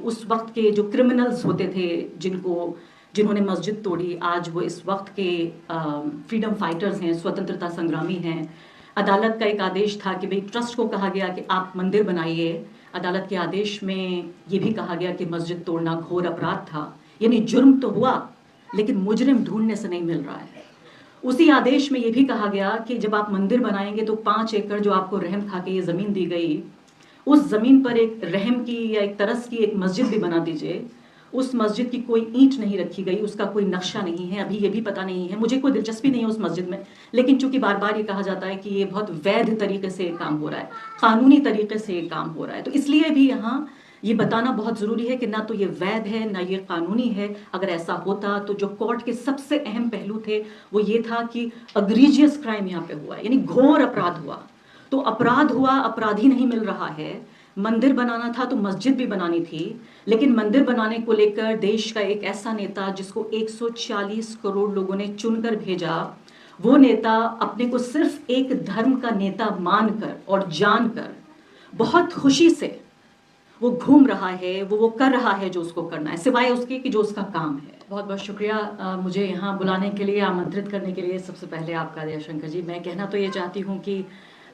उस वक्त के जो क्रिमिनल्स होते थे जिन्होंने मस्जिद तोड़ी, आज वो इस वक्त के फ्रीडम फाइटर्स हैं, स्वतंत्रता संग्रामी हैं। अदालत का एक आदेश था कि भाई ट्रस्ट को कहा गया कि आप मंदिर बनाइए। अदालत के आदेश में ये भी कहा गया कि मस्जिद तोड़ना घोर अपराध था, यानी जुर्म तो हुआ लेकिन मुजरिम ढूंढने से नहीं मिल रहा है। उसी आदेश में ये भी कहा गया कि जब आप मंदिर बनाएंगे तो 5 एकड़ जो आपको रहम खा के ये ज़मीन दी गई, उस ज़मीन पर एक रहम की या एक तरस की एक मस्जिद भी बना दीजिए। उस मस्जिद की कोई ईंट नहीं रखी गई, उसका कोई नक्शा नहीं है, अभी ये भी पता नहीं है, मुझे कोई दिलचस्पी नहीं है उस मस्जिद में, लेकिन चूंकि बार बार ये कहा जाता है कि ये बहुत वैध तरीके से काम हो रहा है, कानूनी तरीके से काम हो रहा है, तो इसलिए भी यहाँ ये बताना बहुत ज़रूरी है कि ना तो ये वैध है ना ये कानूनी है। अगर ऐसा होता तो जो कोर्ट के सबसे अहम पहलू थे वो ये था कि अग्रीजियस क्राइम यहाँ पे हुआ, यानी घोर अपराध हुआ। तो अपराध हुआ, अपराधी नहीं मिल रहा है। मंदिर बनाना था तो मस्जिद भी बनानी थी, लेकिन मंदिर बनाने को लेकर देश का एक ऐसा नेता जिसको 140 करोड़ लोगों ने चुनकर भेजा, वो नेता अपने को सिर्फ एक धर्म का नेता मानकर और जानकर बहुत खुशी से वो घूम रहा है, वो कर रहा है जो उसको करना है, सिवाय उसके कि जो उसका काम है। बहुत बहुत शुक्रिया मुझे यहाँ बुलाने के लिए, आमंत्रित करने के लिए। सबसे पहले आपका जयशंकर जी, मैं कहना तो ये चाहती हूँ कि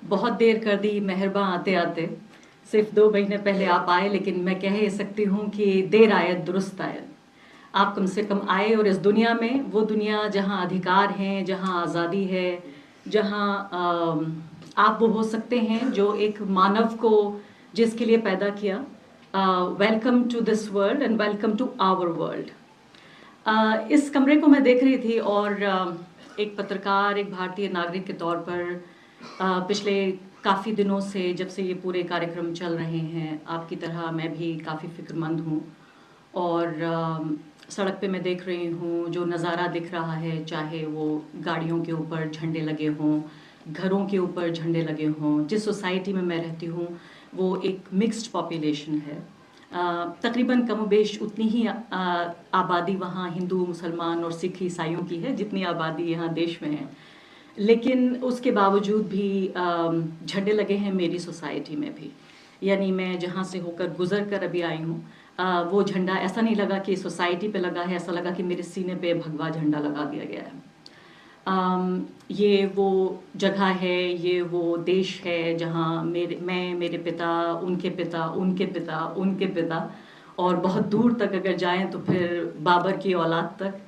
बहुत देर कर दी मेहरबान आते आते, सिर्फ 2 महीने पहले आप आए, लेकिन मैं कह सकती हूँ कि देर आयत दुरुस्त आयत। आप कम से कम आए और इस दुनिया में, वो दुनिया जहाँ अधिकार हैं, जहाँ आज़ादी है, जहाँ आप वो हो सकते हैं जो एक मानव को जिसके लिए पैदा किया। Welcome to this world and welcome to our world. इस कमरे को मैं देख रही थी और एक पत्रकार, एक भारतीय नागरिक के तौर पर पिछले काफ़ी दिनों से, जब से ये पूरे कार्यक्रम चल रहे हैं, आपकी तरह मैं भी काफ़ी फिक्रमंद हूँ। और सड़क पे मैं देख रही हूँ जो नज़ारा दिख रहा है, चाहे वो गाड़ियों के ऊपर झंडे लगे हों, घरों के ऊपर झंडे लगे हों। जिस सोसाइटी में मैं रहती हूँ वो एक मिक्स्ड पॉपुलेशन है, तकरीबन कमोबेश उतनी ही आबादी वहाँ हिंदू, मुसलमान और सिख ईसाइयों की है जितनी आबादी यहाँ देश में है। लेकिन उसके बावजूद भी झंडे लगे हैं मेरी सोसाइटी में भी, यानी मैं जहाँ से होकर गुजर कर अभी आई हूँ, वो झंडा ऐसा नहीं लगा कि सोसाइटी पे लगा है, ऐसा लगा कि मेरे सीने पे भगवा झंडा लगा दिया गया है। ये वो जगह है, ये वो देश है जहाँ मेरे पिता, उनके पिता, उनके पिता, उनके पिता, और बहुत दूर तक अगर जाएं तो फिर बाबर की औलाद तक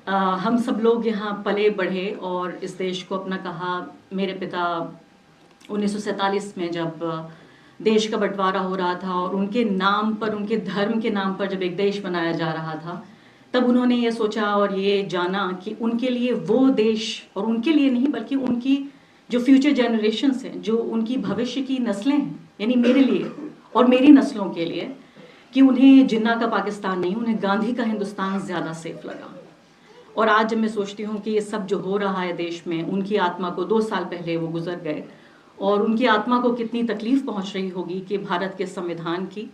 हम सब लोग यहाँ पले बढ़े और इस देश को अपना कहा। मेरे पिता 1947 में जब देश का बंटवारा हो रहा था और उनके नाम पर, उनके धर्म के नाम पर जब एक देश बनाया जा रहा था, तब उन्होंने ये सोचा और ये जाना कि उनके लिए वो देश, और उनके लिए नहीं बल्कि उनकी जो फ्यूचर जनरेशन्स हैं, जो उनकी भविष्य की नस्लें हैं, यानी मेरे लिए और मेरी नस्लों के लिए, कि उन्हें जिन्ना का पाकिस्तान नहीं, उन्हें गांधी का हिंदुस्तान ज़्यादा सेफ लगा। और आज जब मैं सोचती हूँ कि ये सब जो हो रहा है देश में, उनकी आत्मा को 2 साल पहले वो गुजर गए और उनकी आत्मा को कितनी तकलीफ पहुँच रही होगी कि भारत के संविधान की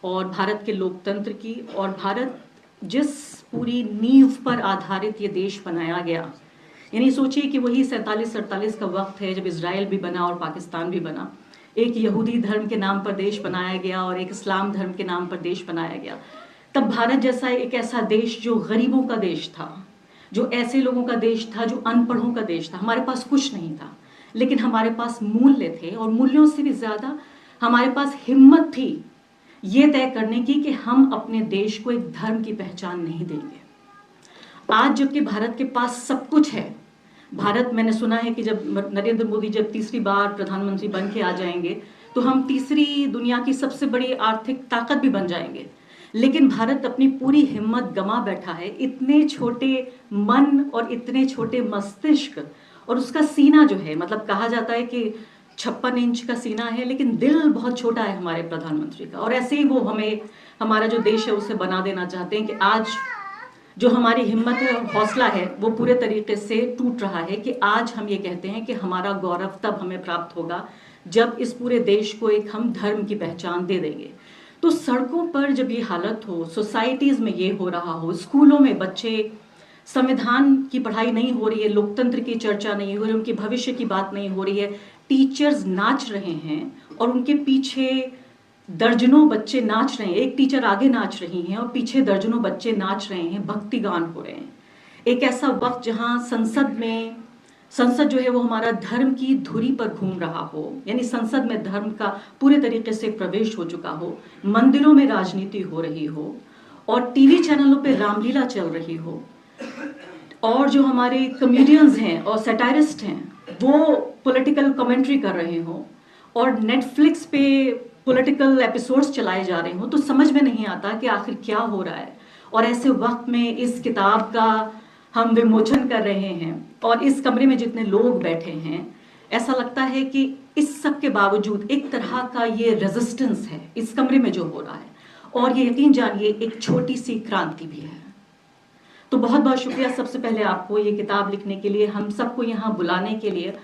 और भारत के लोकतंत्र की और भारत जिस पूरी नींव पर आधारित ये देश बनाया गया, यानी सोचिए कि वही 47-48 का वक्त है जब इजराइल भी बना और पाकिस्तान भी बना। एक यहूदी धर्म के नाम पर देश बनाया गया और एक इस्लाम धर्म के नाम पर देश बनाया गया। तब भारत जैसा एक ऐसा देश जो गरीबों का देश था, जो ऐसे लोगों का देश था, जो अनपढ़ों का देश था। हमारे पास कुछ नहीं था, लेकिन हमारे पास मूल्य थे, और मूल्यों से भी ज़्यादा हमारे पास हिम्मत थी ये तय करने की कि हम अपने देश को एक धर्म की पहचान नहीं देंगे। आज जबकि भारत के पास सब कुछ है, भारत, मैंने सुना है कि जब नरेंद्र मोदी जब तीसरी बार प्रधानमंत्री बन के आ जाएंगे तो हम तीसरी दुनिया की सबसे बड़ी आर्थिक ताकत भी बन जाएंगे, लेकिन भारत अपनी पूरी हिम्मत गंवा बैठा है। इतने छोटे मन और इतने छोटे मस्तिष्क, और उसका सीना जो है, मतलब कहा जाता है कि 56 इंच का सीना है, लेकिन दिल बहुत छोटा है हमारे प्रधानमंत्री का। और ऐसे ही वो हमें, हमारा जो देश है उसे बना देना चाहते हैं कि आज जो हमारी हिम्मत है और हौसला है वो पूरे तरीके से टूट रहा है कि आज हम ये कहते हैं कि हमारा गौरव तब हमें प्राप्त होगा जब इस पूरे देश को एक हम धर्म की पहचान दे देंगे। तो सड़कों पर जब ये हालत हो, सोसाइटीज़ में ये हो रहा हो, स्कूलों में बच्चे, संविधान की पढ़ाई नहीं हो रही है, लोकतंत्र की चर्चा नहीं हो रही, उनके भविष्य की बात नहीं हो रही है, टीचर्स नाच रहे हैं और उनके पीछे दर्जनों बच्चे नाच रहे हैं, एक टीचर आगे नाच रही हैं और पीछे दर्जनों बच्चे नाच रहे हैं, भक्ति गान हो रहे हैं। एक ऐसा वक्त जहां संसद जो है वो हमारा धर्म की धुरी पर घूम रहा हो, यानी संसद में धर्म का पूरे तरीके से प्रवेश हो चुका हो, मंदिरों में राजनीति हो रही हो और टीवी चैनलों पे रामलीला चल रही हो, और जो हमारे कॉमेडियंस हैं और सैटारिस्ट हैं वो पॉलिटिकल कमेंट्री कर रहे हो और नेटफ्लिक्स पे पॉलिटिकल एपिसोड्स चलाए जा रहे हो, तो समझ में नहीं आता कि आखिर क्या हो रहा है। और ऐसे वक्त में इस किताब का हम विमोचन कर रहे हैं और इस कमरे में जितने लोग बैठे हैं, ऐसा लगता है कि इस सब के बावजूद एक तरह का ये रेजिस्टेंस है इस कमरे में जो हो रहा है, और ये यकीन जानिए एक छोटी सी क्रांति भी है। तो बहुत बहुत शुक्रिया सबसे पहले आपको ये किताब लिखने के लिए, हम सबको यहाँ बुलाने के लिए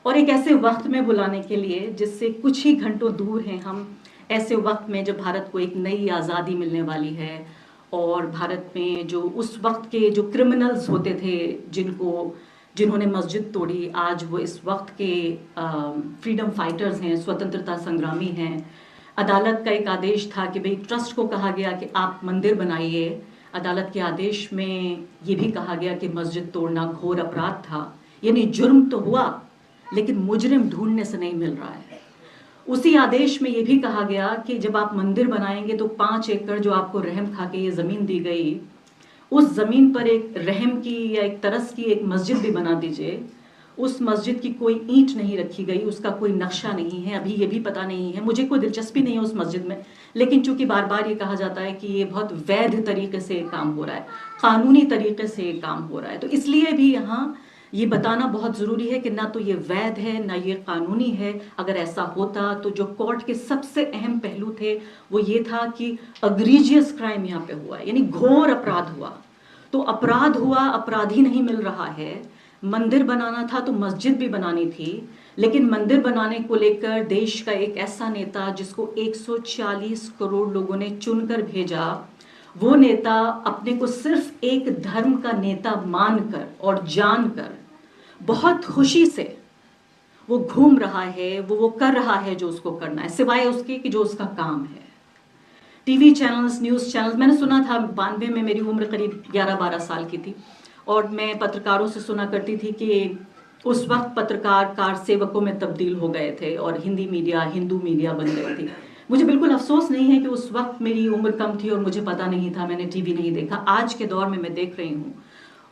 और एक ऐसे वक्त में बुलाने के लिए जिससे कुछ ही घंटों दूर हैं हम, ऐसे वक्त में जब भारत को एक नई आज़ादी मिलने वाली है और भारत में जो उस वक्त के जो क्रिमिनल्स होते थे जिन्होंने मस्जिद तोड़ी, आज वो इस वक्त के फ्रीडम फाइटर्स हैं, स्वतंत्रता संग्रामी हैं। अदालत का एक आदेश था कि भाई ट्रस्ट को कहा गया कि आप मंदिर बनाइए। अदालत के आदेश में ये भी कहा गया कि मस्जिद तोड़ना घोर अपराध था, यानी जुर्म तो हुआ लेकिन मुजरिम ढूंढने से नहीं मिल रहा है। उसी आदेश में ये भी कहा गया कि जब आप मंदिर बनाएंगे तो 5 एकड़ जो आपको रहम खा के ये ज़मीन दी गई, उस ज़मीन पर एक रहम की या एक तरस की एक मस्जिद भी बना दीजिए। उस मस्जिद की कोई ईंट नहीं रखी गई, उसका कोई नक्शा नहीं है, अभी ये भी पता नहीं है, मुझे कोई दिलचस्पी नहीं है उस मस्जिद में, लेकिन चूंकि बार बार ये कहा जाता है कि ये बहुत वैध तरीके से काम हो रहा है, कानूनी तरीके से काम हो रहा है, तो इसलिए भी यहाँ ये बताना बहुत ज़रूरी है कि ना तो ये वैध है ना ये कानूनी है। अगर ऐसा होता तो जो कोर्ट के सबसे अहम पहलू थे वो ये था कि अग्रीजियस क्राइम यहाँ पे हुआ है, यानी घोर अपराध हुआ। तो अपराध हुआ, अपराधी नहीं मिल रहा है। मंदिर बनाना था तो मस्जिद भी बनानी थी, लेकिन मंदिर बनाने को लेकर देश का एक ऐसा नेता जिसको 140 करोड़ लोगों ने चुनकर भेजा, वो नेता अपने को सिर्फ एक धर्म का नेता मानकर और जानकर बहुत खुशी से वो घूम रहा है, वो कर रहा है जो उसको करना है, सिवाय उसके कि जो उसका काम है। टीवी चैनल्स, न्यूज़ चैनल्स, मैंने सुना था 92 में मेरी उम्र करीब 11-12 साल की थी और मैं पत्रकारों से सुना करती थी कि उस वक्त पत्रकार कार सेवकों में तब्दील हो गए थे और हिंदी मीडिया हिंदू मीडिया बन गई थी। मुझे बिल्कुल अफसोस नहीं है कि उस वक्त मेरी उम्र कम थी और मुझे पता नहीं था, मैंने टीवी नहीं देखा। आज के दौर में मैं देख रही हूँ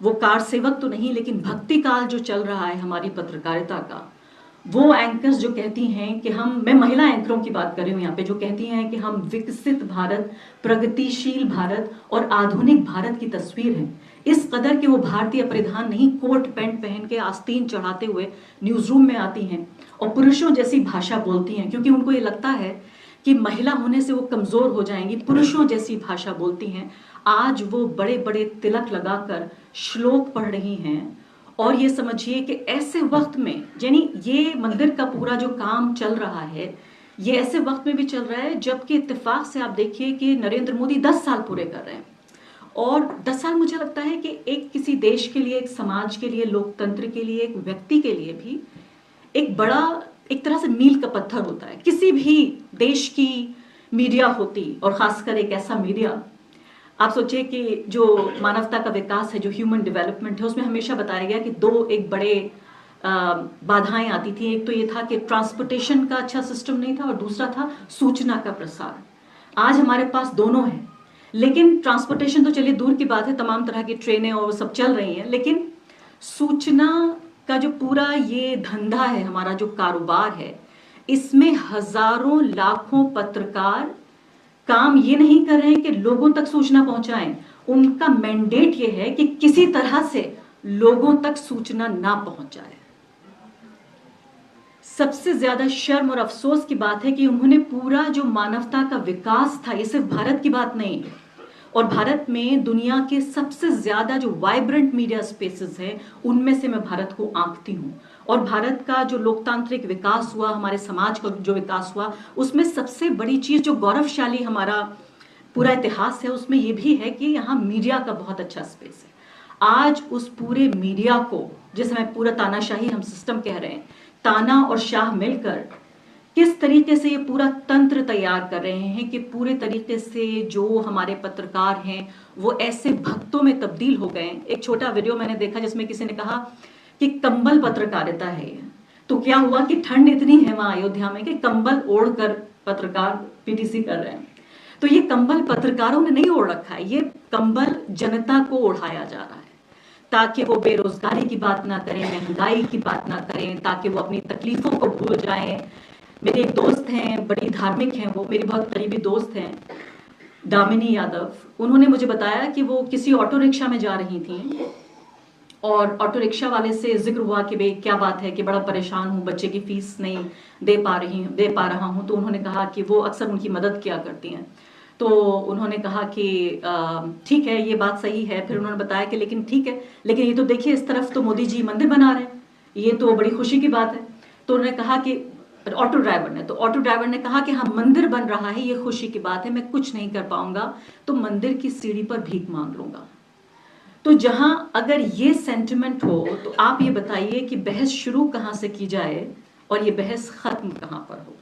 वो कार सेवक तो नहीं, लेकिन भक्ति काल जो चल रहा है हमारी पत्रकारिता का, वो एंकर्स जो कहती हैं कि मैं महिला एंकरों की बात कर रही हूँ यहाँ पे, जो कहती हैं कि हम विकसित भारत, प्रगतिशील भारत और आधुनिक भारत की तस्वीर है, इस कदर कि वो भारतीय परिधान नहीं, कोट पैंट पहन के आस्तीन चढ़ाते हुए न्यूज रूम में आती हैं और पुरुषों जैसी भाषा बोलती हैं, क्योंकि उनको ये लगता है कि महिला होने से वो कमजोर हो जाएंगी, पुरुषों जैसी भाषा बोलती हैं। आज वो बड़े बड़े तिलक लगाकर श्लोक पढ़ रही हैं और ये समझिए कि ऐसे वक्त में, यानी ये मंदिर का पूरा जो काम चल रहा है ये ऐसे वक्त में भी चल रहा है जबकि इत्तेफाक से आप देखिए कि नरेंद्र मोदी 10 साल पूरे कर रहे हैं। और 10 साल मुझे लगता है कि एक किसी देश के लिए, एक समाज के लिए, लोकतंत्र के लिए, एक व्यक्ति के लिए भी एक बड़ा, एक तरह से मील का पत्थर होता है। किसी भी देश की मीडिया होती और खासकर एक ऐसा मीडिया, आप सोचिए कि जो मानवता का विकास है, जो ह्यूमन डेवलपमेंट है, उसमें हमेशा बताया गया कि 2 एक बड़े बाधाएं आती थी। एक तो ये था कि ट्रांसपोर्टेशन का अच्छा सिस्टम नहीं था और दूसरा था सूचना का प्रसार। आज हमारे पास दोनों है, लेकिन ट्रांसपोर्टेशन तो चलिए दूर की बात है, तमाम तरह की ट्रेनें और वो सब चल रही हैं, लेकिन सूचना का जो पूरा ये धंधा है, हमारा जो कारोबार है, इसमें हजारों लाखों पत्रकार काम ये नहीं कर रहे हैं कि लोगों तक सूचना पहुंचाएं, उनका मैंडेट ये है कि किसी तरह से लोगों तक सूचना ना पहुंच जाए। सबसे ज्यादा शर्म और अफसोस की बात है कि उन्होंने पूरा जो मानवता का विकास था, ये सिर्फ भारत की बात नहीं है, और भारत में दुनिया के सबसे ज्यादा जो वाइब्रेंट मीडिया स्पेसेस हैं उनमें से मैं भारत को आंकती हूँ। और भारत का जो लोकतांत्रिक विकास हुआ, हमारे समाज का जो विकास हुआ, उसमें सबसे बड़ी चीज जो गौरवशाली हमारा पूरा इतिहास है, उसमें यह भी है कि यहाँ मीडिया का बहुत अच्छा स्पेस है। आज उस पूरे मीडिया को, जिसे मैं पूरा तानाशाही हम सिस्टम कह रहे हैं, ताना और शाह मिलकर किस तरीके से ये पूरा तंत्र तैयार कर रहे हैं कि पूरे तरीके से जो हमारे पत्रकार हैं वो ऐसे भक्तों में तब्दील हो गए। एक छोटा वीडियो मैंने देखा जिसमें किसी ने कहा कि कंबल पत्रकारिता है। तो क्या हुआ कि ठंड इतनी है वहां अयोध्या में कि कंबल ओढ़कर पत्रकार पीटीसी कर रहे हैं। तो ये कंबल पत्रकारों ने नहीं ओढ़ रखा है, ये कंबल जनता को ओढ़ाया जा रहा है ताकि वो बेरोजगारी की बात ना करें, महंगाई की बात ना करें, ताकि वो अपनी तकलीफों को भूल जाएं। मेरे एक दोस्त हैं, बड़ी धार्मिक हैं, वो मेरी बहुत करीबी दोस्त हैं, दामिनी यादव। उन्होंने मुझे बताया कि वो किसी ऑटो रिक्शा में जा रही थी और ऑटो रिक्शा वाले से जिक्र हुआ कि भाई क्या बात है कि बड़ा परेशान हूँ, बच्चे की फीस नहीं दे पा रहा हूँ। तो उन्होंने कहा कि वो अक्सर उनकी मदद किया करती हैं। तो उन्होंने कहा कि ठीक है, ये बात सही है। फिर उन्होंने बताया कि लेकिन ठीक है, लेकिन ये तो देखिए इस तरफ तो मोदी जी मंदिर बना रहे हैं, ये तो बड़ी खुशी की बात है। तो उन्होंने कहा कि ऑटो ड्राइवर ने कहा कि हाँ, मंदिर बन रहा है, ये खुशी की बात है, मैं कुछ नहीं कर पाऊंगा तो मंदिर की सीढ़ी पर भीख मांग लूंगा। तो जहां अगर ये सेंटिमेंट हो तो आप ये बताइए कि बहस शुरू कहां से की जाए और ये बहस खत्म कहां पर हो।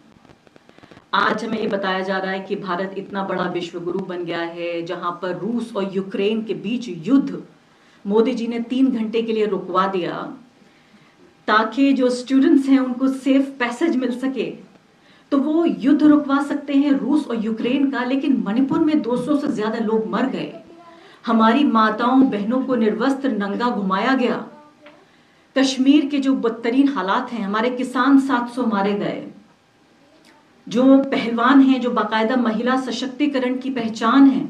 आज हमें ये बताया जा रहा है कि भारत इतना बड़ा विश्व गुरु बन गया है जहां पर रूस और यूक्रेन के बीच युद्ध मोदी जी ने 3 घंटे के लिए रुकवा दिया ताकि जो स्टूडेंट्स हैं उनको सेफ पैसेज मिल सके। तो वो युद्ध रुकवा सकते हैं रूस और यूक्रेन का, लेकिन मणिपुर में 200 से ज्यादा लोग मर गए, हमारी माताओं बहनों को निर्वस्त्र नंगा घुमाया गया, कश्मीर के जो बदतरीन हालात हैं, हमारे किसान 700 मारे गए, जो पहलवान हैं, जो बाकायदा महिला सशक्तिकरण की पहचान है,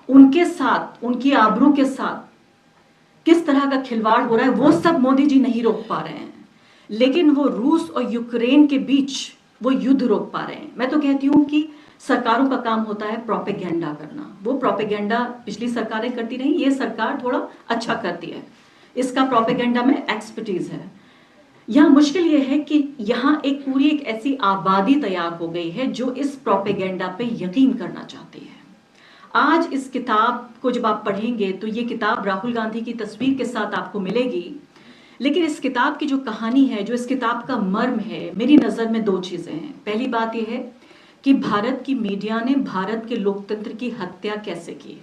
उनके साथ, उनकी आबरू के साथ किस तरह का खिलवाड़ हो रहा है, वो सब मोदी जी नहीं रोक पा रहे हैं। लेकिन वो रूस और यूक्रेन के बीच वो युद्ध रोक पा रहे हैं। मैं तो कहती हूं कि सरकारों का काम होता है प्रोपेगेंडा करना। वो प्रोपेगेंडा पिछली सरकारें करती रही, ये सरकार थोड़ा अच्छा करती है, इसका प्रोपेगेंडा में एक्सपर्टीज है। यहां मुश्किल यह है कि यहां एक ऐसी आबादी तैयार हो गई है जो इस प्रोपेगेंडा पे यकीन करना चाहती है। आज इस किताब को जब आप पढ़ेंगे तो ये किताब राहुल गांधी की तस्वीर के साथ आपको मिलेगी, लेकिन इस किताब की जो कहानी है, जो इस किताब का मर्म है, मेरी नजर में 2 चीजें हैं। पहली बात यह है कि भारत की मीडिया ने भारत के लोकतंत्र की हत्या कैसे की,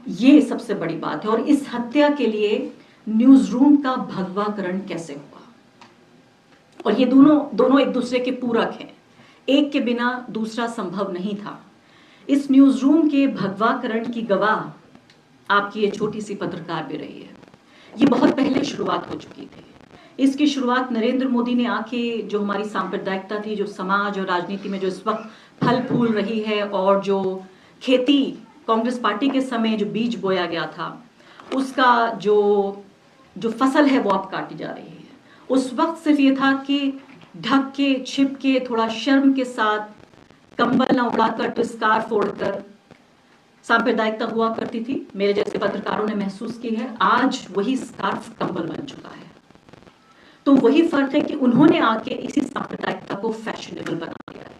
ये सबसे बड़ी बात है। और इस हत्या के लिए न्यूज रूम का भगवाकरण कैसे हुआ, और ये दोनों एक दूसरे के पूरक हैं, एक के बिना दूसरा संभव नहीं था। इस न्यूज रूम के भगवाकरण की गवाह आपकी ये छोटी सी पत्रकार भी रही है। ये बहुत पहले शुरुआत हो चुकी थी। इसकी शुरुआत नरेंद्र मोदी ने आके, जो हमारी सांप्रदायिकता थी, जो समाज और राजनीति में जो इस वक्त फल फूल रही है, और जो खेती कांग्रेस पार्टी के समय जो बीज बोया गया था, उसका जो फसल है वो अब काटी जा रही है। उस वक्त सिर्फ ये था कि ढक के, छिप के, थोड़ा शर्म के साथ, कंबल ना उड़ाकर तो स्कार्फ ओढ़कर सांप्रदायिकता हुआ करती थी। मेरे जैसे पत्रकारों ने महसूस की है, आज वही स्कार्फ कंबल बन चुका है। तो वही फर्क है कि उन्होंने आके इसी सांप्रदायिकता को फैशनेबल बना दिया है।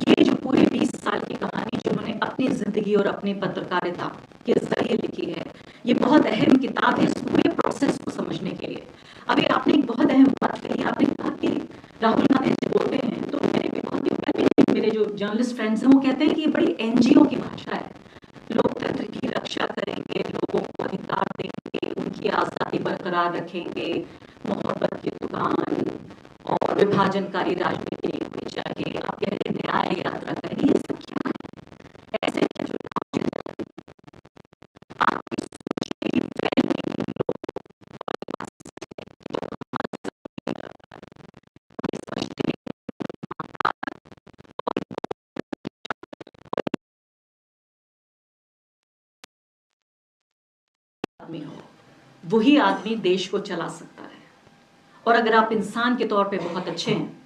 ये जो पूरे 20 साल की कहानी जो उन्होंने अपनी जिंदगी और अपनी पत्रकारिता के जरिए लिखी है, ये बहुत अहम किताब है इस पूरे प्रोसेस को समझने के लिए। अभी आपने एक बहुत अहम बात कही, आपने कहा कि राहुल गांधी जी बोलते हैं, तो मेरे जो जर्नलिस्ट फ्रेंड्स हैं वो कहते हैं कि ये बड़ी एनजीओ की भाषा है, लोकतंत्र की रक्षा करेंगे, लोगों को अधिकार देंगे, उनकी आजादी बरकरार रखेंगे, मोहब्बत की दुकान और विभाजनकारी राजनीति नहीं होनी चाहिए, आप कह रहे न्याय यात्रा करेंगे, ये सब क्या है? ऐसे क्या जो आपकी सोच की फैल रही है, लोग समझते आदमी हो, वही आदमी देश को चला सकता है। और अगर आप इंसान के तौर पे बहुत अच्छे हैं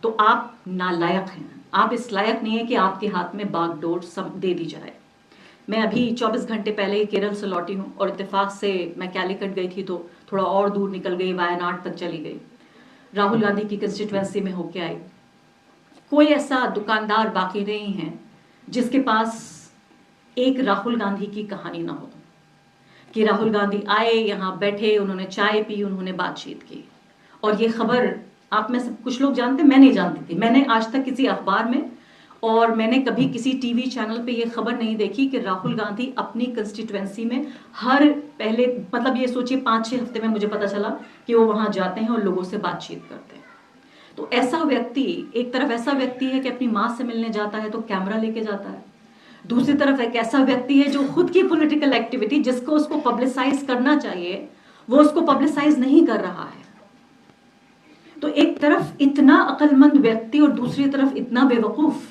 तो आप नालायक हैं, आप इस लायक नहीं है कि आपके हाथ में बागडोर सब दे दी जाए। मैं अभी 24 घंटे पहले ही केरल से लौटी हूँ और इत्तेफाक से मैं कैलीकट गई थी, तो थोड़ा और दूर निकल गई, वायनाड तक चली गई, राहुल गांधी की कंस्टिट्यूएंसी में होके आई। कोई ऐसा दुकानदार बाकी नहीं है जिसके पास एक राहुल गांधी की कहानी ना हो, कि राहुल गांधी आए, यहाँ बैठे, उन्होंने चाय पी, उन्होंने बातचीत की, और ये खबर आप में से कुछ लोग जानते हैं, मैं नहीं जानती थी। मैंने आज तक किसी अखबार में और मैंने कभी किसी टीवी चैनल पे ये खबर नहीं देखी कि राहुल गांधी अपनी कंस्टिट्यूएंसी में हर पहले मतलब ये सोचिए 5-6 हफ्ते में मुझे पता चला कि वो वहां जाते हैं और लोगों से बातचीत करते हैं। तो ऐसा व्यक्ति, एक तरफ ऐसा व्यक्ति है कि अपनी माँ से मिलने जाता है तो कैमरा लेके जाता है, दूसरी तरफ एक ऐसा व्यक्ति है जो खुद की पॉलिटिकल एक्टिविटी जिसको उसको पब्लिसाइज करना चाहिए वो उसको पब्लिसाइज नहीं कर रहा है। तो एक तरफ इतना अक्लमंद व्यक्ति और दूसरी तरफ इतना बेवकूफ।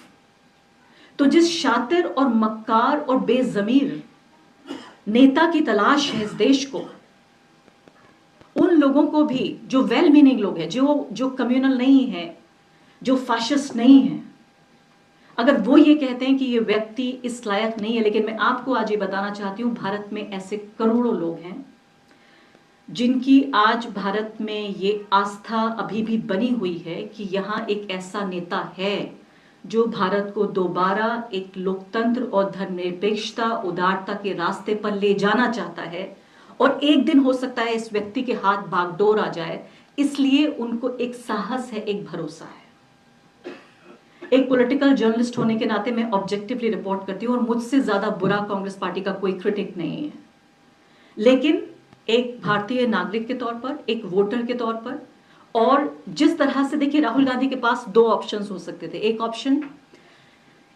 तो जिस शातिर और मक्कार और बेजमीर नेता की तलाश है इस देश को, उन लोगों को भी जो वेल मीनिंग लोग हैं, जो कम्युनल नहीं है, जो फाशिस्ट नहीं है, अगर वो ये कहते हैं कि ये व्यक्ति इस लायक नहीं है, लेकिन मैं आपको आज ये बताना चाहती हूं भारत में ऐसे करोड़ों लोग हैं जिनकी आज भारत में ये आस्था अभी भी बनी हुई है कि यहां एक ऐसा नेता है जो भारत को दोबारा एक लोकतंत्र और धर्मनिरपेक्षता उदारता के रास्ते पर ले जाना चाहता है। और एक दिन हो सकता है इस व्यक्ति के हाथ बागडोर आ जाए, इसलिए उनको एक साहस है, एक भरोसा है। एक पॉलिटिकल जर्नलिस्ट होने के नाते मैं ऑब्जेक्टिवली रिपोर्ट करती हूं और मुझसे ज्यादा बुरा कांग्रेस पार्टी का कोई क्रिटिक नहीं है, लेकिन एक भारतीय नागरिक के तौर पर, एक वोटर के तौर पर, और जिस तरह से देखिए राहुल गांधी के पास 2 ऑप्शंस हो सकते थे। एक ऑप्शन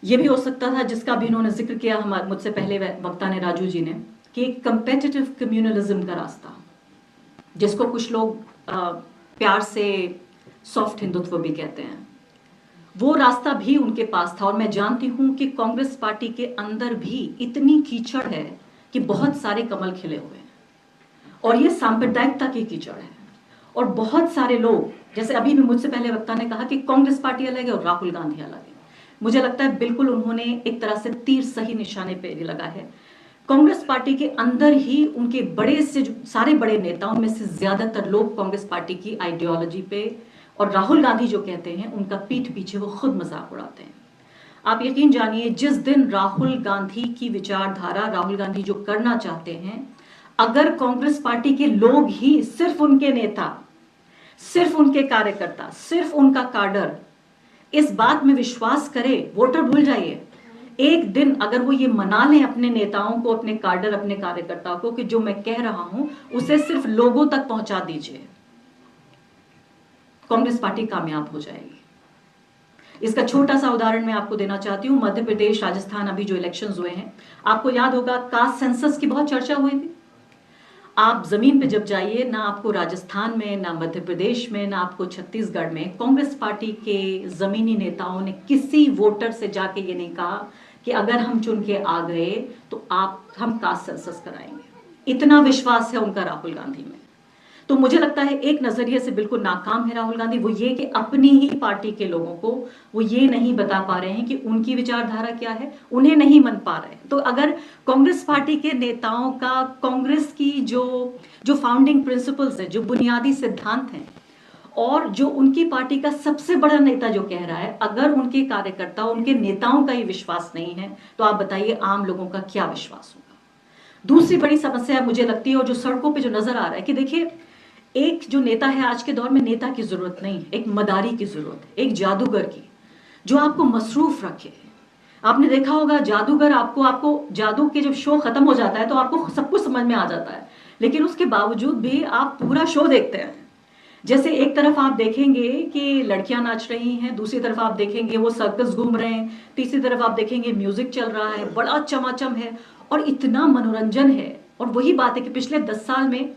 ये भी हो सकता था जिसका भी इन्होंने जिक्र किया हमारे मुझसे पहले वक्ता ने, राजू जी ने, कि एक कंपेटिटिव कम्युनलिज्म का रास्ता, जिसको कुछ लोग प्यार से सॉफ्ट हिंदुत्व भी कहते हैं, वो रास्ता भी उनके पास था। और मैं जानती हूं कि कांग्रेस पार्टी के अंदर भी इतनी कीचड़ है कि बहुत सारे कमल खिले हुए हैं और ये सांप्रदायिकता की कीचड़ है। और बहुत सारे लोग, जैसे अभी भी मुझसे पहले वक्ता ने कहा कि कांग्रेस पार्टी अलग है और राहुल गांधी अलग है, मुझे लगता है बिल्कुल उन्होंने एक तरह से तीर सही निशाने पे लगा है। कांग्रेस पार्टी के अंदर ही उनके बड़े से जो सारे बड़े नेताओं में से ज्यादातर लोग कांग्रेस पार्टी की आइडियोलॉजी पे और राहुल गांधी जो कहते हैं उनका पीठ पीछे वो खुद मजाक उड़ाते हैं। आप यकीन जानिए, जिस दिन राहुल गांधी की विचारधारा, राहुल गांधी जो करना चाहते हैं, अगर कांग्रेस पार्टी के लोग ही, सिर्फ उनके नेता, सिर्फ उनके कार्यकर्ता, सिर्फ उनका काडर इस बात में विश्वास करे, वोटर भूल जाइए, एक दिन अगर वो ये मना लें अपने नेताओं को, अपने काडर, अपने कार्यकर्ताओं को कि जो मैं कह रहा हूं उसे सिर्फ लोगों तक पहुंचा दीजिए, कांग्रेस पार्टी कामयाब हो जाएगी। इसका छोटा सा उदाहरण मैं आपको देना चाहती हूं। मध्य प्रदेश, राजस्थान, अभी जो इलेक्शंस हुए हैं, आपको याद होगा कास्ट सेंसस की बहुत चर्चा हुई थी। आप जमीन पे जब जाइए, ना आपको राजस्थान में, ना मध्य प्रदेश में, ना आपको छत्तीसगढ़ में कांग्रेस पार्टी के जमीनी नेताओं ने किसी वोटर से जाके ये नहीं कहा कि अगर हम चुन के आ गए तो हम कास्ट सेंसस कराएंगे। इतना विश्वास है उनका राहुल गांधी में। तो मुझे लगता है एक नजरिए से बिल्कुल नाकाम है राहुल गांधी। वो ये कि अपनी ही पार्टी के लोगों को वो ये नहीं बता पा रहे हैं कि उनकी विचारधारा क्या है, उन्हें नहीं मन पा रहे हैं। तो अगर कांग्रेस पार्टी के नेताओं का कांग्रेस की जो फाउंडिंग प्रिंसिपल्स है, जो बुनियादी सिद्धांत हैं, और जो उनकी पार्टी का सबसे बड़ा नेता जो कह रहा है, अगर उनके कार्यकर्ता, उनके नेताओं का ही विश्वास नहीं है, तो आप बताइए आम लोगों का क्या विश्वास होगा। दूसरी बड़ी समस्या मुझे लगती है, और जो सड़कों पे जो नजर आ रहा है, कि देखिए एक जो नेता है, आज के दौर में नेता की जरूरत नहीं है, एक मदारी की जरूरत है, एक जादूगर की, जो आपको मसरूफ रखे। आपने देखा होगा जादूगर, आपको जादू के जब शो खत्म हो जाता है तो आपको सब कुछ समझ में आ जाता है, लेकिन उसके बावजूद भी आप पूरा शो देखते हैं। जैसे एक तरफ आप देखेंगे कि लड़कियां नाच रही हैं, दूसरी तरफ आप देखेंगे वो सर्कस घूम रहे हैं, तीसरी तरफ आप देखेंगे म्यूजिक चल रहा है, बड़ा चमाचम है और इतना मनोरंजन है। और वही बात है कि पिछले 10 साल में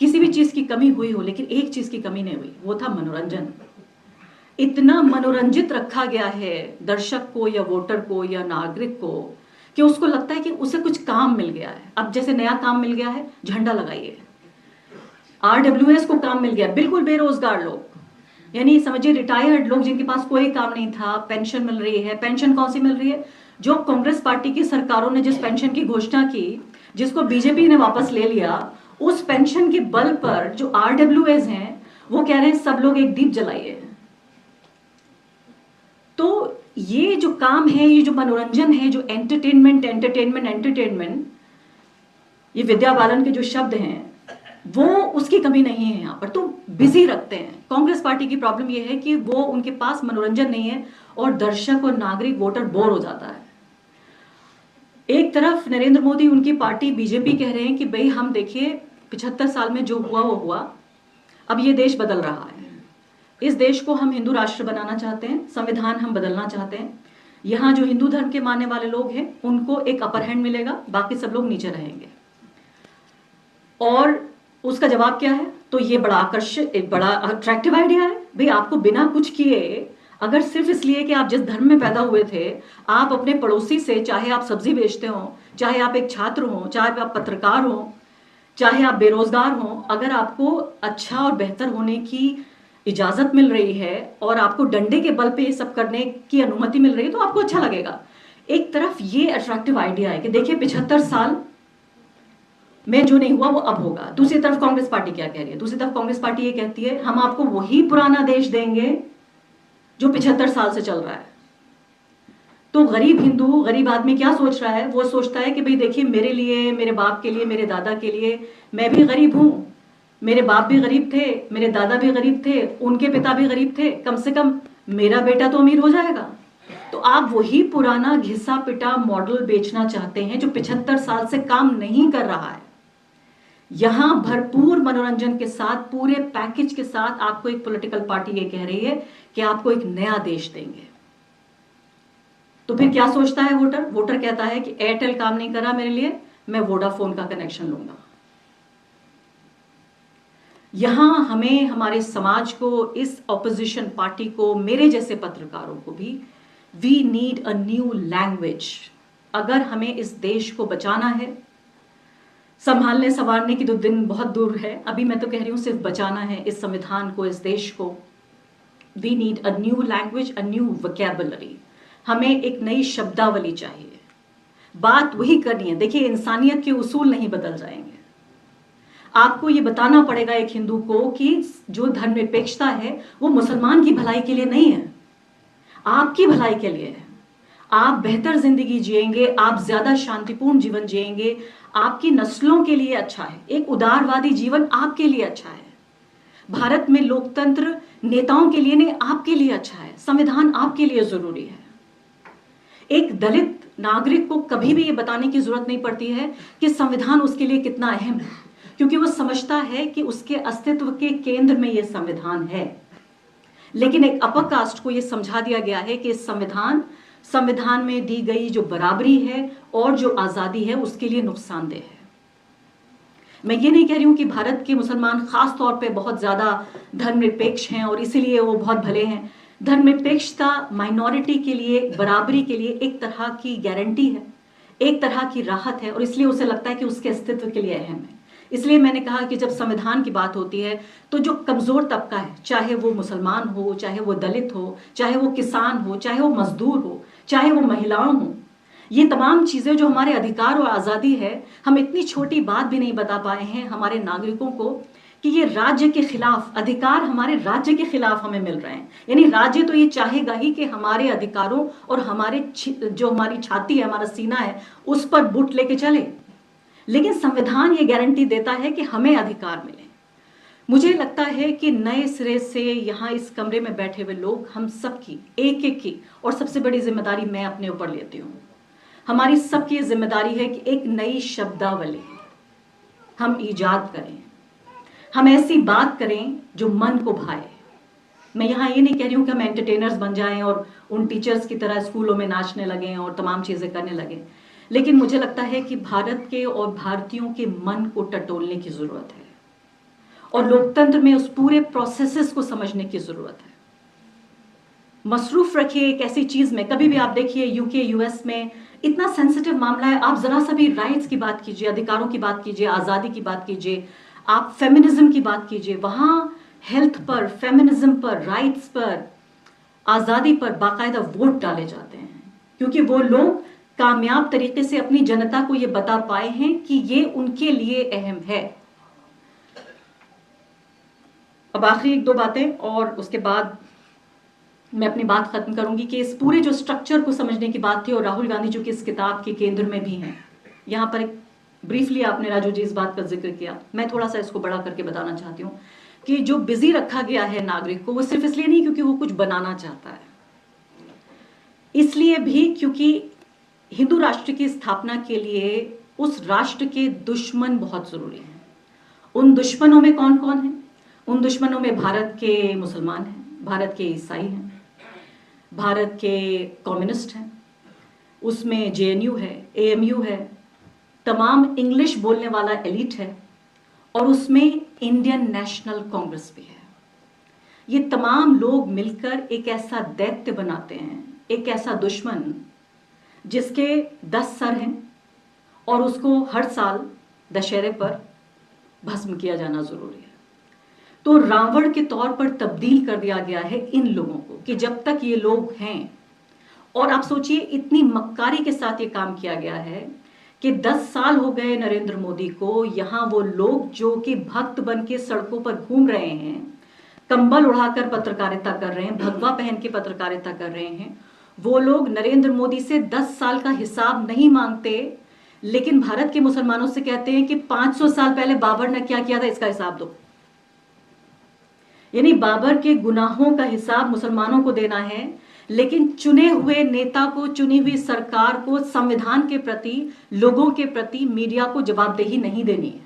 किसी भी चीज की कमी हुई हो, लेकिन एक चीज की कमी नहीं हुई, वो था मनोरंजन। इतना मनोरंजित रखा गया है दर्शक को या वोटर को या नागरिक को कि उसको लगता है कि उसे कुछ काम मिल गया है। अब जैसे नया काम मिल गया है, झंडा लगाइए। RWS को काम मिल गया, बिल्कुल बेरोजगार लोग, यानी समझिए रिटायर्ड लोग जिनके पास कोई काम नहीं था, पेंशन मिल रही है। पेंशन कौन सी मिल रही है? जो कांग्रेस पार्टी की सरकारों ने जिस पेंशन की घोषणा की, जिसको बीजेपी ने वापस ले लिया, उस पेंशन के बल पर जो RWS हैं वो कह रहे हैं सब लोग एक दीप जलाइए। तो ये जो काम है, ये जो मनोरंजन है, जो एंटरटेनमेंट, ये विद्या बालन के जो शब्द हैं, वो उसकी कमी नहीं है यहाँ पर, तो बिजी रखते हैं। कांग्रेस पार्टी की प्रॉब्लम ये है कि वो उनके पास मनोरंजन नहीं है और दर्शक और नागरिक वोटर बोर हो जाता है। एक तरफ नरेंद्र मोदी, उनकी पार्टी बीजेपी कह रहे हैं कि भाई हम देखिए 75 साल में जो हुआ वो हुआ, अब ये देश बदल रहा है, इस देश को हम हिंदू राष्ट्र बनाना चाहते हैं, संविधान हम बदलना चाहते हैं, यहाँ जो हिंदू धर्म के मानने वाले लोग हैं उनको एक अपर हैंड मिलेगा, बाकी सब लोग नीचे रहेंगे। और उसका जवाब क्या है? तो ये बड़ा आकर्षक, बड़ा अट्रैक्टिव आइडिया है। भाई आपको बिना कुछ किए, अगर सिर्फ इसलिए कि आप जिस धर्म में पैदा हुए थे, आप अपने पड़ोसी से, चाहे आप सब्जी बेचते हो, चाहे आप एक छात्र हो, चाहे आप पत्रकार हो, चाहे आप बेरोजगार हो, अगर आपको अच्छा और बेहतर होने की इजाजत मिल रही है और आपको डंडे के बल पे ये सब करने की अनुमति मिल रही है, तो आपको अच्छा लगेगा। एक तरफ ये अट्रैक्टिव आइडिया है कि देखिए 75 साल में जो नहीं हुआ वो अब होगा। दूसरी तरफ कांग्रेस पार्टी क्या कह रही है? दूसरी तरफ कांग्रेस पार्टी ये कहती है हम आपको वही पुराना देश देंगे जो 75 साल से चल रहा है। तो गरीब हिंदू, गरीब आदमी क्या सोच रहा है? वो सोचता है कि भाई देखिए मेरे लिए, मेरे बाप के लिए, मेरे दादा के लिए, मैं भी गरीब हूं, मेरे बाप भी गरीब थे, मेरे दादा भी गरीब थे, उनके पिता भी गरीब थे, कम से कम मेरा बेटा तो अमीर हो जाएगा। तो आप वही पुराना घिसा पिटा मॉडल बेचना चाहते हैं जो 75 साल से काम नहीं कर रहा है। यहां भरपूर मनोरंजन के साथ, पूरे पैकेज के साथ आपको एक पॉलिटिकल पार्टी ये कह रही है कि आपको एक नया देश देंगे। तो फिर क्या सोचता है वोटर? वोटर कहता है कि एयरटेल काम नहीं कर रहा मेरे लिए, मैं वोडाफोन का कनेक्शन लूंगा। यहां हमें, हमारे समाज को, इस ऑपोजिशन पार्टी को, मेरे जैसे पत्रकारों को भी, we need a new language. अगर हमें इस देश को बचाना है, संभालने संवारने की तो दिन बहुत दूर है, अभी मैं तो कह रही हूं सिर्फ बचाना है इस संविधान को, इस देश को। We need a new language, a new vocabulary. हमें एक नई शब्दावली चाहिए। बात वही करनी है। देखिए इंसानियत के उसूल नहीं बदल जाएंगे। आपको ये बताना पड़ेगा एक हिंदू को कि जो धर्मनिरपेक्षता है वो मुसलमान की भलाई के लिए नहीं है, आपकी भलाई के लिए है। आप बेहतर जिंदगी जिएंगे, आप ज्यादा शांतिपूर्ण जीवन जिएंगे, आपकी नस्लों के लिए अच्छा है। एक उदारवादी जीवन आपके लिए अच्छा है। भारत में लोकतंत्र नेताओं के लिए नहीं, आपके लिए अच्छा है। संविधान आपके लिए जरूरी है। एक दलित नागरिक को कभी भी ये बताने की जरूरत नहीं पड़ती है कि संविधान उसके लिए कितना अहम है, क्योंकि वो समझता है कि उसके अस्तित्व के केंद्र में यह संविधान है। लेकिन एक अपर कास्ट को यह समझा दिया गया है कि संविधान में दी गई जो बराबरी है और जो आजादी है उसके लिए नुकसानदेह है। मैं ये नहीं कह रही हूं कि भारत के मुसलमान खास तौर पे बहुत ज्यादा धर्मनिरपेक्ष हैं और इसीलिए वो बहुत भले हैं। धर्मनिरपेक्षता माइनॉरिटी के लिए, बराबरी के लिए एक तरह की गारंटी है, एक तरह की राहत है, और इसलिए उसे लगता है कि उसके अस्तित्व के लिए अहम है। इसलिए मैंने कहा कि जब संविधान की बात होती है तो जो कमजोर तबका है, चाहे वो मुसलमान हो, चाहे वो दलित हो, चाहे वो किसान हो, चाहे वो मजदूर हो, चाहे वो महिलाओं हो, ये तमाम चीजें जो हमारे अधिकार और आजादी है, हम इतनी छोटी बात भी नहीं बता पाए हैं हमारे नागरिकों को कि ये राज्य के खिलाफ अधिकार, हमारे राज्य के खिलाफ हमें मिल रहे हैं। यानी राज्य तो ये चाहेगा ही कि हमारे अधिकारों और हमारे जो हमारी छाती है, हमारा सीना है, उस पर बुट लेके चले। लेकिन संविधान ये गारंटी देता है कि हमें अधिकार मिले। मुझे लगता है कि नए सिरे से यहाँ इस कमरे में बैठे हुए लोग, हम सबकी एक एक की, और सबसे बड़ी जिम्मेदारी मैं अपने ऊपर लेती हूँ, हमारी सबकी जिम्मेदारी है कि एक नई शब्दावली हम ईजाद करें। हम ऐसी बात करें जो मन को भाए। मैं यहाँ ये नहीं कह रही हूँ कि हम एंटरटेनर्स बन जाएं और उन टीचर्स की तरह स्कूलों में नाचने लगें और तमाम चीजें करने लगें, लेकिन मुझे लगता है कि भारत के और भारतीयों के मन को टटोलने की जरूरत है और लोकतंत्र में उस पूरे प्रोसेसेस को समझने की जरूरत है। मसरूफ रखिए एक ऐसी चीज में। कभी भी आप देखिए यूके, यूएस में इतना सेंसिटिव मामला है, आप जरा सा भी राइट्स की बात कीजिए, अधिकारों की बात कीजिए, आजादी की बात कीजिए, आप फेमिनिज्म की बात कीजिए, वहां हेल्थ पर, फेमिनिज्म पर, राइट्स पर, आजादी पर बाकायदा वोट डाले जाते हैं, क्योंकि वो लोग कामयाब तरीके से अपनी जनता को ये बता पाए हैं कि ये उनके लिए अहम है। अब आखिरी एक दो बातें और उसके बाद मैं अपनी बात खत्म करूंगी कि इस पूरे जो स्ट्रक्चर को समझने की बात थी, और राहुल गांधी जो कि इस किताब के केंद्र में भी हैं, यहाँ पर एक ब्रीफली आपने राजू जी इस बात का जिक्र किया, मैं थोड़ा सा इसको बड़ा करके बताना चाहती हूँ कि जो बिजी रखा गया है नागरिक को, वो सिर्फ इसलिए नहीं क्योंकि वो कुछ बनाना चाहता है, इसलिए भी क्योंकि हिंदू राष्ट्र की स्थापना के लिए उस राष्ट्र के दुश्मन बहुत जरूरी हैं। उन दुश्मनों में कौन कौन है? उन दुश्मनों में भारत के मुसलमान हैं, भारत के ईसाई हैं, भारत के कम्युनिस्ट हैं, उसमें जेएनयू है, एएमयू है, तमाम इंग्लिश बोलने वाला एलिट है, और उसमें इंडियन नेशनल कांग्रेस भी है। ये तमाम लोग मिलकर एक ऐसा दैत्य बनाते हैं, एक ऐसा दुश्मन जिसके 10 सर हैं और उसको हर साल दशहरे पर भस्म किया जाना जरूरी है। तो रावण के तौर पर तब्दील कर दिया गया है इन लोगों को कि जब तक ये लोग हैं, और आप सोचिए इतनी मक्कारी के साथ ये काम किया गया है कि 10 साल हो गए नरेंद्र मोदी को, यहां वो लोग जो कि भक्त बन के सड़कों पर घूम रहे हैं, कंबल उड़ाकर पत्रकारिता कर रहे हैं, भगवा पहन के पत्रकारिता कर रहे हैं, वो लोग नरेंद्र मोदी से 10 साल का हिसाब नहीं मांगते, लेकिन भारत के मुसलमानों से कहते हैं कि 500 साल पहले बाबर ने क्या किया था इसका हिसाब दो। यानी बाबर के गुनाहों का हिसाब मुसलमानों को देना है, लेकिन चुने हुए नेता को, चुनी हुई सरकार को, संविधान के प्रति, लोगों के प्रति, मीडिया को जवाबदेही नहीं देनी है।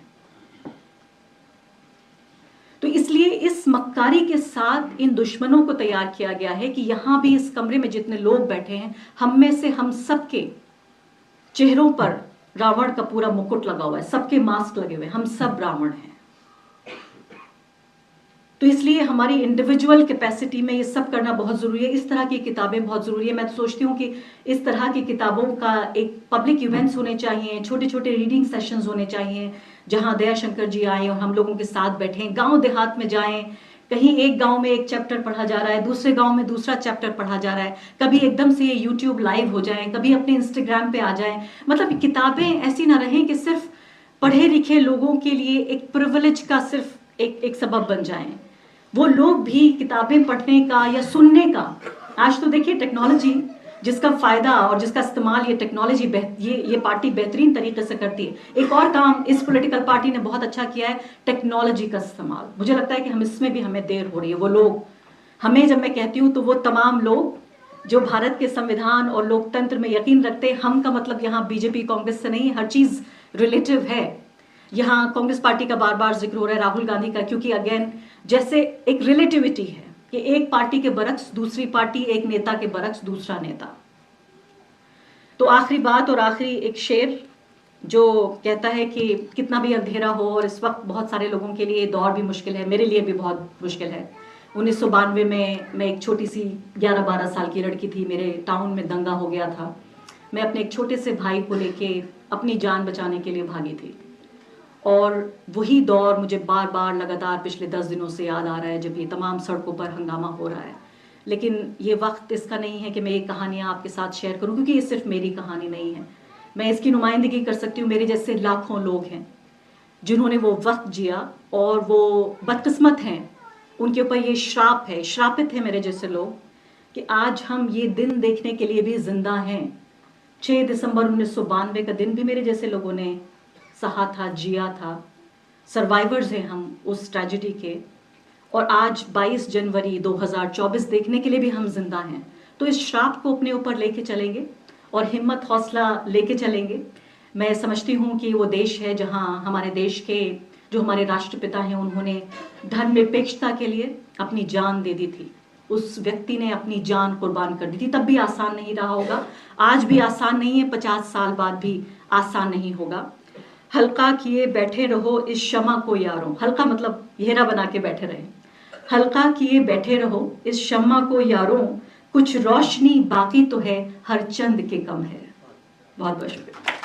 तो इसलिए इस मक्कारी के साथ इन दुश्मनों को तैयार किया गया है कि यहां भी इस कमरे में जितने लोग बैठे हैं, हम में से हम सबके चेहरों पर रावण का पूरा मुकुट लगा हुआ है, सबके मास्क लगे हुए, हम सब रावण हैं। तो इसलिए हमारी इंडिविजुअल कैपेसिटी में ये सब करना बहुत जरूरी है। इस तरह की किताबें बहुत जरूरी है। मैं तो सोचती हूँ कि इस तरह की किताबों का एक पब्लिक इवेंट्स होने चाहिए, छोटे छोटे रीडिंग सेशंस होने चाहिए, जहां दयाशंकर जी आए और हम लोगों के साथ बैठें, गांव देहात में जाएं, कहीं एक गांव में एक चैप्टर पढ़ा जा रहा है, दूसरे गांव में दूसरा चैप्टर पढ़ा जा रहा है, कभी एकदम से ये यूट्यूब लाइव हो जाए, कभी अपने इंस्टाग्राम पे आ जाए। मतलब किताबें ऐसी ना रहें कि सिर्फ पढ़े लिखे लोगों के लिए एक प्रिविलेज का सिर्फ एक सबब बन जाए। वो लोग भी किताबें पढ़ने का या सुनने का, आज तो देखिए टेक्नोलॉजी जिसका फायदा और जिसका इस्तेमाल ये टेक्नोलॉजी ये पार्टी बेहतरीन तरीके से करती है। एक और काम इस पॉलिटिकल पार्टी ने बहुत अच्छा किया है, टेक्नोलॉजी का इस्तेमाल। मुझे लगता है कि हम इसमें भी हमें देर हो रही है। वो लोग हमें, जब मैं कहती हूँ तो वो तमाम लोग जो भारत के संविधान और लोकतंत्र में यकीन रखते हैं, हम का मतलब यहाँ बीजेपी कांग्रेस से नहीं, हर चीज रिलेटिव है। यहाँ कांग्रेस पार्टी का बार बार जिक्र हो रहा है, राहुल गांधी का, क्योंकि अगेन जैसे एक रिलेटिविटी है कि एक पार्टी के बरक्स दूसरी पार्टी, एक नेता के बरक्स दूसरा नेता। तो आखिरी बात और आखिरी एक शेर जो कहता है कि कितना भी अंधेरा हो, और इस वक्त बहुत सारे लोगों के लिए दौर भी मुश्किल है, मेरे लिए भी बहुत मुश्किल है। 1992 में मैं एक छोटी सी 11-12 साल की लड़की थी, मेरे टाउन में दंगा हो गया था। मैं अपने एक छोटे से भाई को लेके अपनी जान बचाने के लिए भागी थी, और वही दौर मुझे बार बार लगातार पिछले 10 दिनों से याद आ रहा है, जब ये तमाम सड़कों पर हंगामा हो रहा है। लेकिन ये वक्त इसका नहीं है कि मैं ये कहानियाँ आपके साथ शेयर करूँ, क्योंकि ये सिर्फ मेरी कहानी नहीं है। मैं इसकी नुमाइंदगी कर सकती हूँ, मेरे जैसे लाखों लोग हैं जिन्होंने वो वक्त जिया और वो बदकिस्मत हैं, उनके ऊपर ये श्राप है, श्रापित है मेरे जैसे लोग, कि आज हम ये दिन देखने के लिए भी जिंदा हैं। 6 दिसंबर 1992 का दिन भी मेरे जैसे लोगों ने सहा था, जिया था। सर्वाइवर्स हैं हम उस ट्रेजेडी के, और आज 22 जनवरी 2024 देखने के लिए भी हम जिंदा हैं। तो इस श्राप को अपने ऊपर लेके चलेंगे और हिम्मत हौसला लेके चलेंगे। मैं समझती हूँ कि वो देश है जहाँ हमारे देश के जो हमारे राष्ट्रपिता हैं, उन्होंने धर्म निरपेक्षता के लिए अपनी जान दे दी थी। उस व्यक्ति ने अपनी जान कुर्बान कर दी थी, तब भी आसान नहीं रहा होगा, आज भी आसान नहीं है, 50 साल बाद भी आसान नहीं होगा। हल्का किए बैठे रहो इस शमा को यारों, हल्का मतलब घेरा बना के बैठे रहे, हल्का किए बैठे रहो इस शमा को यारों, कुछ रोशनी बाकी तो है, हर चंद के कम है। बहुत बहुत शुक्रिया।